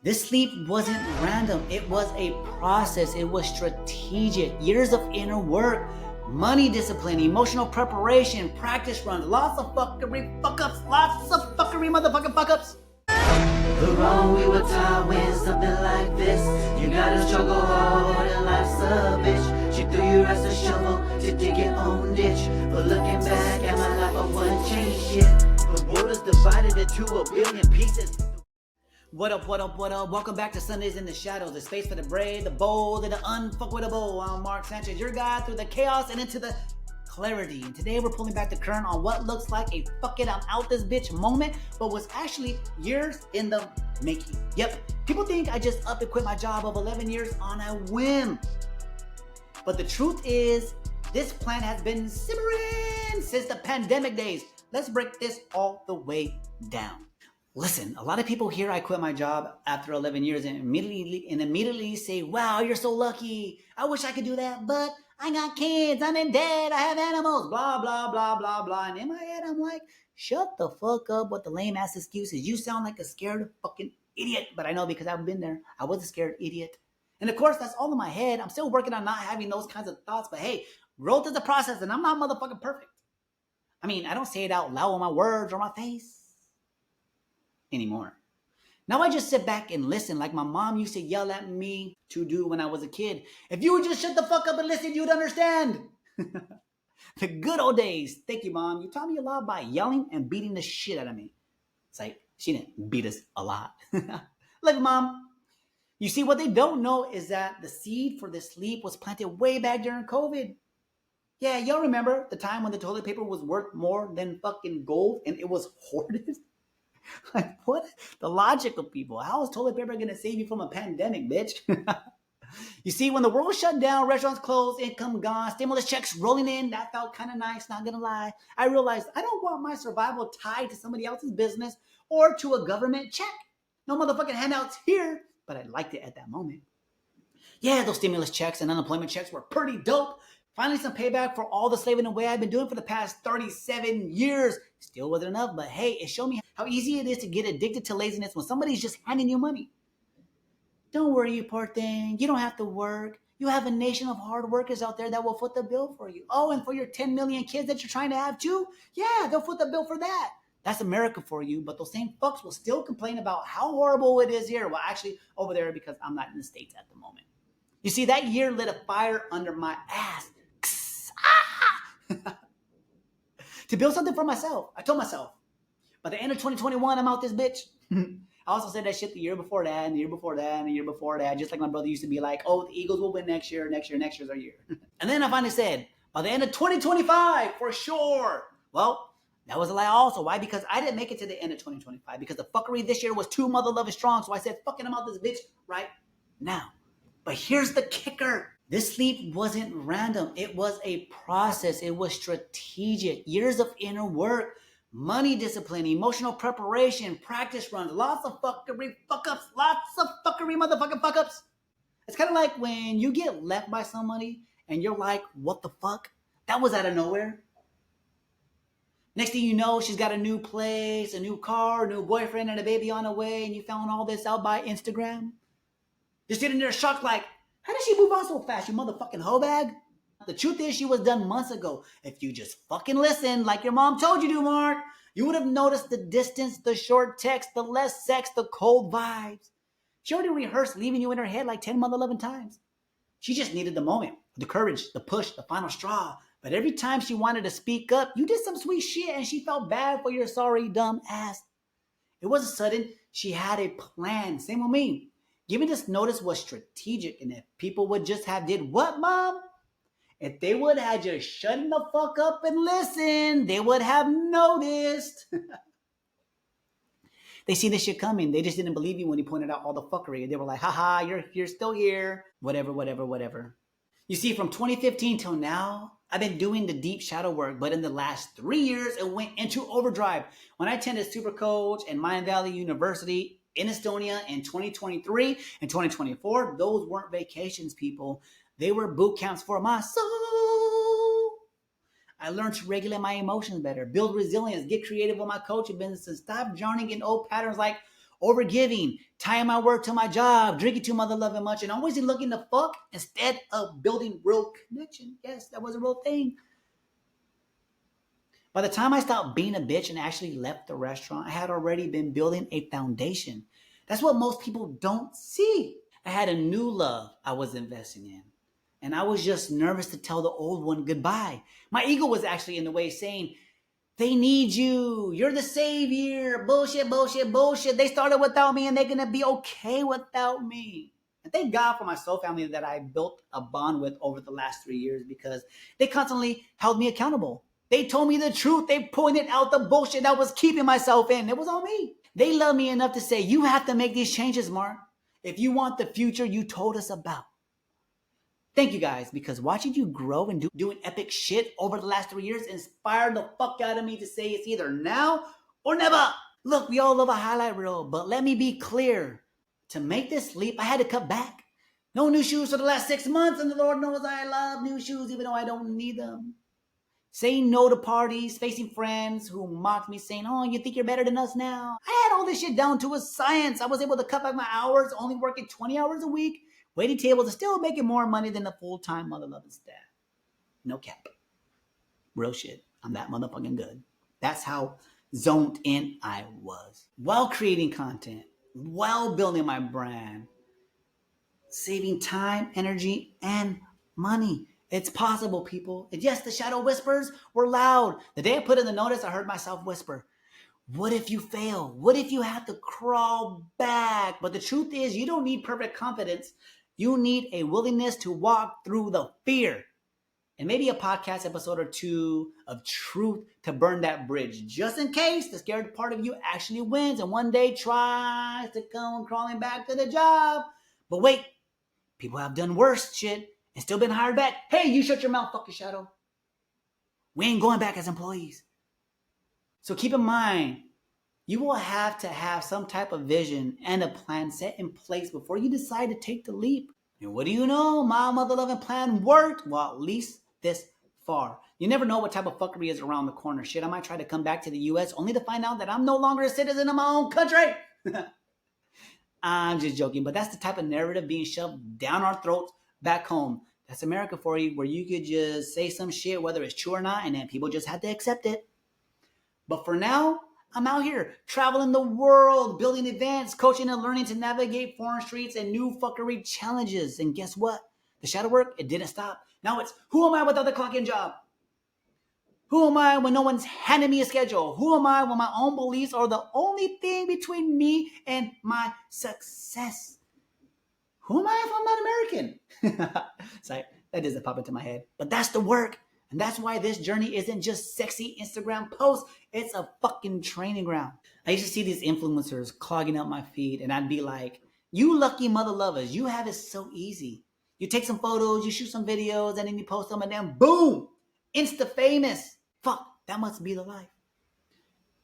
This sleep wasn't random. It was a process. It was strategic. Years of inner work, money discipline, emotional preparation, practice runs, lots of fuckery, fuck ups, lots of fuckery, motherfucking fuck ups. The wrong we were taught when something like this. You gotta struggle hard and life's a bitch. She threw you as a shovel to dig your own ditch. But looking back at my life, I wouldn't change shit. The world is divided into a billion pieces. What up, what up, what up? Welcome back to Sundays in the Shadows, the space for the brave, the bold, and the unfuckwittable. I'm Mark Sanchez, your guide through the chaos and into the clarity. And today we're pulling back the curtain on what looks like a fuck it, I'm out this bitch moment, but was actually years in the making. Yep, people think I just up and quit my job of 11 years on a whim. But the truth is, this plan has been simmering since the pandemic days. Let's break this all the way down. Listen, a lot of people hear I quit my job after 11 years and immediately say, wow, you're so lucky. I wish I could do that, but I got kids, I'm in debt, I have animals, blah, blah, blah, blah, blah. And in my head, I'm like, shut the fuck up with the lame ass excuses. You sound like a scared fucking idiot. But I know because I've been there. I was a scared idiot. And of course, that's all in my head. I'm still working on not having those kinds of thoughts. But hey, growth is a process and I'm not motherfucking perfect. I mean, I don't say it out loud with my words or my face anymore. Now I just sit back and listen like my mom used to yell at me to do when I was a kid. If you would just shut the fuck up and listen, you'd understand. The good old days. Thank you, Mom. You taught me a lot by yelling and beating the shit out of me. It's like, she didn't beat us a lot. Love you, Mom. You see, what they don't know is that the seed for this sleep was planted way back during COVID. Yeah, y'all remember the time when the toilet paper was worth more than fucking gold and it was hoarded? Like, what? The logic of people. How is toilet paper going to save you from a pandemic, bitch? You see, when the world shut down, restaurants closed, income gone, stimulus checks rolling in, that felt kind of nice, not going to lie. I realized I don't want my survival tied to somebody else's business or to a government check. No motherfucking handouts here, but I liked it at that moment. Yeah, those stimulus checks and unemployment checks were pretty dope. Finally, some payback for all the slaving away I've been doing for the past 37 years. Still wasn't enough, but hey, it showed me how easy it is to get addicted to laziness when somebody's just handing you money. Don't worry, you poor thing. You don't have to work. You have a nation of hard workers out there that will foot the bill for you. Oh, and for your 10 million kids that you're trying to have too? Yeah, they'll foot the bill for that. That's America for you, but those same fucks will still complain about how horrible it is here. Well, actually, over there because I'm not in the States at the moment. You see, that year lit a fire under my ass. To build something for myself. I told myself, by the end of 2021, I'm out this bitch. I also said that shit the year before that, and the year before that, and the year before that, just like my brother used to be like, oh, the Eagles will win next year, next year's our year. And then I finally said, by the end of 2025, for sure. Well, that was a lie also. Why? Because I didn't make it to the end of 2025 because the fuckery this year was too mother loving strong. So I said, fucking I'm out this bitch right now. But here's the kicker. This sleep wasn't random. It was a process. It was strategic. Years of inner work, money discipline, emotional preparation, practice runs, lots of fuckery, fuck ups, lots of fuckery, motherfucking fuck ups. It's kind of like when you get left by somebody and you're like, what the fuck? That was out of nowhere. Next thing you know, she's got a new place, a new car, a new boyfriend, and a baby on the way, and you found all this out by Instagram. You're sitting there shocked like, how did she move on so fast, you motherfucking hoe bag? The truth is she was done months ago. If you just fucking listened like your mom told you to, Mark, you would have noticed the distance, the short text, the less sex, the cold vibes. She already rehearsed leaving you in her head like 10 mother 11 times. She just needed the moment, the courage, the push, the final straw. But every time she wanted to speak up, you did some sweet shit and she felt bad for your sorry dumb ass. It wasn't sudden. She had a plan. Same with me. Giving this notice was strategic, and if people would just have did what, Mom? If they would have just shut the fuck up and listened, they would have noticed. They see this shit coming. They just didn't believe you when you pointed out all the fuckery. They were like, haha, you're still here. Whatever, whatever, whatever. You see, from 2015 till now, I've been doing the deep shadow work, but in the last 3 years, it went into overdrive. When I attended Supercoach and Mind Valley University in Estonia in 2023 and 2024, those weren't vacations, people. They were boot camps for my soul. I learned to regulate my emotions better, build resilience, get creative with my coaching business, and stop drowning in old patterns like, overgiving, tying my work to my job, drinking too mother loving much, and always looking to fuck instead of building real connection. Yes, that was a real thing. By the time I stopped being a bitch and actually left the restaurant, I had already been building a foundation. That's what most people don't see. I had a new love I was investing in. And I was just nervous to tell the old one goodbye. My ego was actually in the way saying, they need you. You're the savior. Bullshit, bullshit, bullshit. They started without me and they're going to be okay without me. And thank God for my soul family that I built a bond with over the last 3 years because they constantly held me accountable. They told me the truth. They pointed out the bullshit I was keeping myself in. It was on me. They love me enough to say, you have to make these changes, Mark, if you want the future you told us about. Thank you guys, because watching you grow and doing epic shit over the last 3 years inspired the fuck out of me to say it's either now or never. Look, we all love a highlight reel, but let me be clear. To make this leap, I had to cut back. No new shoes for the last 6 months, and the Lord knows I love new shoes even though I don't need them. Saying no to parties, facing friends who mocked me saying, oh, you think you're better than us now? I had all this shit down to a science. I was able to cut back my hours, only working 20 hours a week, waiting tables, and still making more money than the full-time mother-loving staff. No cap. Real shit. I'm that motherfucking good. That's how zoned in I was. While creating content, while building my brand, saving time, energy, and money. It's possible, people. And yes, the shadow whispers were loud. The day I put in the notice, I heard myself whisper, what if you fail? What if you have to crawl back? But the truth is, you don't need perfect confidence. You need a willingness to walk through the fear. And maybe a podcast episode or two of truth to burn that bridge, just in case the scared part of you actually wins and one day tries to come crawling back to the job. But wait, people have done worse shit and still been hired back. Hey, you shut your mouth, fucking shadow. We ain't going back as employees. So keep in mind, you will have to have some type of vision and a plan set in place before you decide to take the leap. And what do you know? My mother-loving plan worked. Well, at least this far. You never know what type of fuckery is around the corner. Shit, I might try to come back to the US only to find out that I'm no longer a citizen of my own country. I'm just joking, but that's the type of narrative being shoved down our throats back home. That's America for you, where you could just say some shit, whether it's true or not, and then people just have to accept it. But for now, I'm out here traveling the world, building events, coaching and learning to navigate foreign streets and new fuckery challenges. And guess what? The shadow work, it didn't stop. Now it's, who am I without the clock-in job? Who am I when no one's handing me a schedule? Who am I when my own beliefs are the only thing between me and my success? Who am I if I'm not American? Sorry, that doesn't pop into my head. But that's the work. And that's why this journey isn't just sexy Instagram posts. It's a fucking training ground. I used to see these influencers clogging up my feed, and I'd be like, you lucky mother lovers, you have it so easy. You take some photos, you shoot some videos, and then you post them, and then boom, insta famous. Fuck, that must be the life.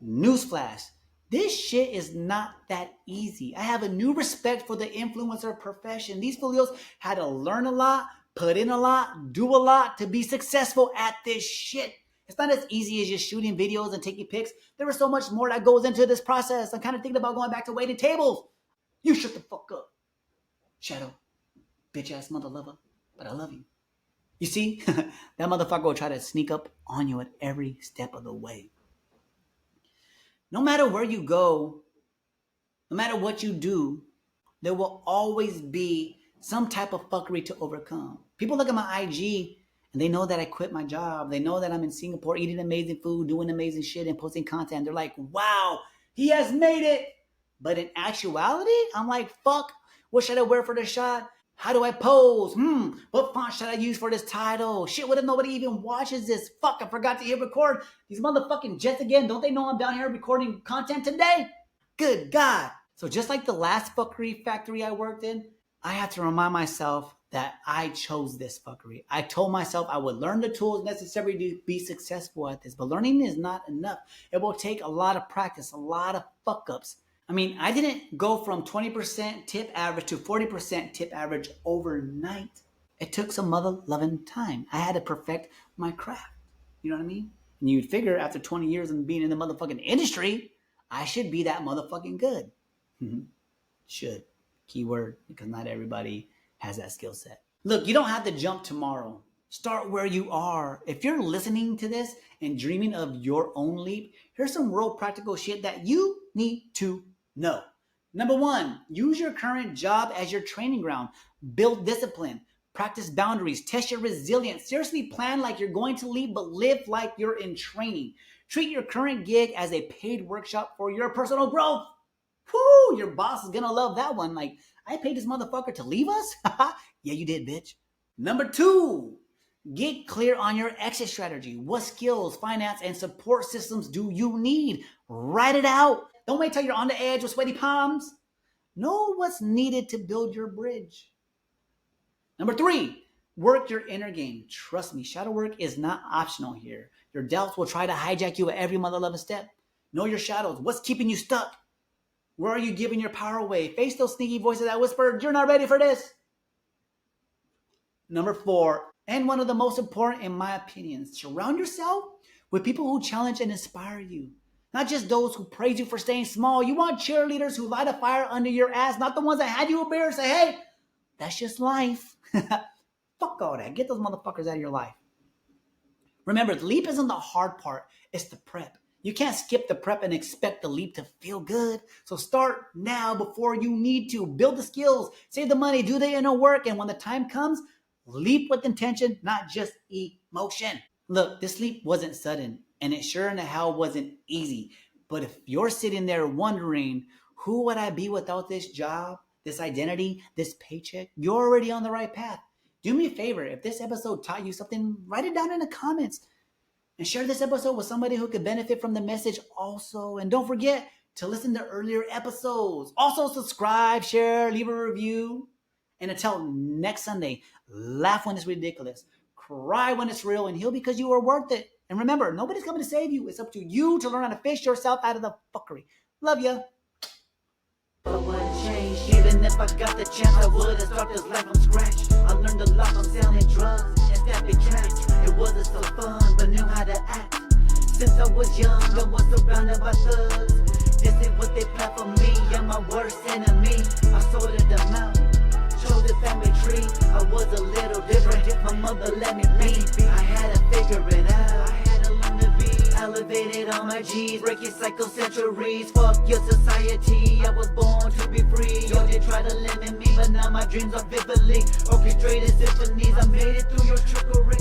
Newsflash, this shit is not that easy. I have a new respect for the influencer profession. These folios had to learn a lot, put in a lot, do a lot to be successful at this shit. It's not as easy as just shooting videos and taking pics. There is so much more that goes into this process. I'm kind of thinking about going back to waiting tables. You shut the fuck up, shadow, bitch ass mother lover, but I love you. You see, that motherfucker will try to sneak up on you at every step of the way. No matter where you go, no matter what you do, there will always be some type of fuckery to overcome. People look at my IG and they know that I quit my job. They know that I'm in Singapore eating amazing food, doing amazing shit, and posting content. They're like, wow, he has made it. But in actuality, I'm like, fuck, what should I wear for the shot? How do I pose? What font should I use for this title? Shit, what if nobody even watches this? Fuck, I forgot to hit record. These motherfucking jets again. Don't they know I'm down here recording content today? Good God. So just like the last fuckery factory I worked in, I had to remind myself that I chose this fuckery. I told myself I would learn the tools necessary to be successful at this, but learning is not enough. It will take a lot of practice, a lot of fuck ups. I mean, I didn't go from 20% tip average to 40% tip average overnight. It took some mother-loving time. I had to perfect my craft. You know what I mean? And you'd figure after 20 years of being in the motherfucking industry, I should be that motherfucking good. Should. Keyword, because not everybody has that skill set. Look, you don't have to jump tomorrow. Start where you are. If you're listening to this and dreaming of your own leap, here's some real practical shit that you need to know. Number one, use your current job as your training ground. Build discipline. Practice boundaries. Test your resilience. Seriously plan like you're going to leave, but live like you're in training. Treat your current gig as a paid workshop for your personal growth. Whoo, your boss is gonna love that one. Like, I paid this motherfucker to leave us? Yeah, you did, bitch. Number two, get clear on your exit strategy. What skills, finance, and support systems do you need? Write it out. Don't wait till you're on the edge with sweaty palms. Know what's needed to build your bridge. Number three, work your inner game. Trust me, shadow work is not optional here. Your doubts will try to hijack you at every mother-loving step. Know your shadows. What's keeping you stuck? Where are you giving your power away? Face those sneaky voices that whisper, you're not ready for this. Number four, and one of the most important in my opinion, surround yourself with people who challenge and inspire you. Not just those who praise you for staying small. You want cheerleaders who light a fire under your ass, not the ones that had you a beer and say, hey, that's just life. Fuck all that. Get those motherfuckers out of your life. Remember, the leap isn't the hard part. It's the prep. You can't skip the prep and expect the leap to feel good. So start now before you need to. Build the skills, save the money, do the inner work, and when the time comes, leap with intention, not just emotion. Look, this leap wasn't sudden, and it sure in the hell wasn't easy. But if you're sitting there wondering, who would I be without this job, this identity, this paycheck? You're already on the right path. Do me a favor, if this episode taught you something, write it down in the comments. And share this episode with somebody who could benefit from the message also. And don't forget to listen to earlier episodes. Also subscribe, share, leave a review. And until next Sunday, laugh when it's ridiculous, cry when it's real, and heal because you are worth it. And remember, nobody's coming to save you. It's up to you to learn how to fish yourself out of the fuckery. Love ya. But what changed? Even if I got the chance, I would've started this life from scratch. I learned a lot from selling drugs and stepping traps. It wasn't so fun, but knew how to act. Since I was young, I was surrounded by thugs. This is what they plan for me. I'm my worst enemy. I sorted them out, chose the family tree. I was a little different. My mother let me be. I had to figure it out. I had to learn to be elevated on my G's, breaking cycle centuries. Fuck your society. I was born to be free. Yo, they try to limit me, but now my dreams are vividly orchestrated symphonies. I made it through your trickery.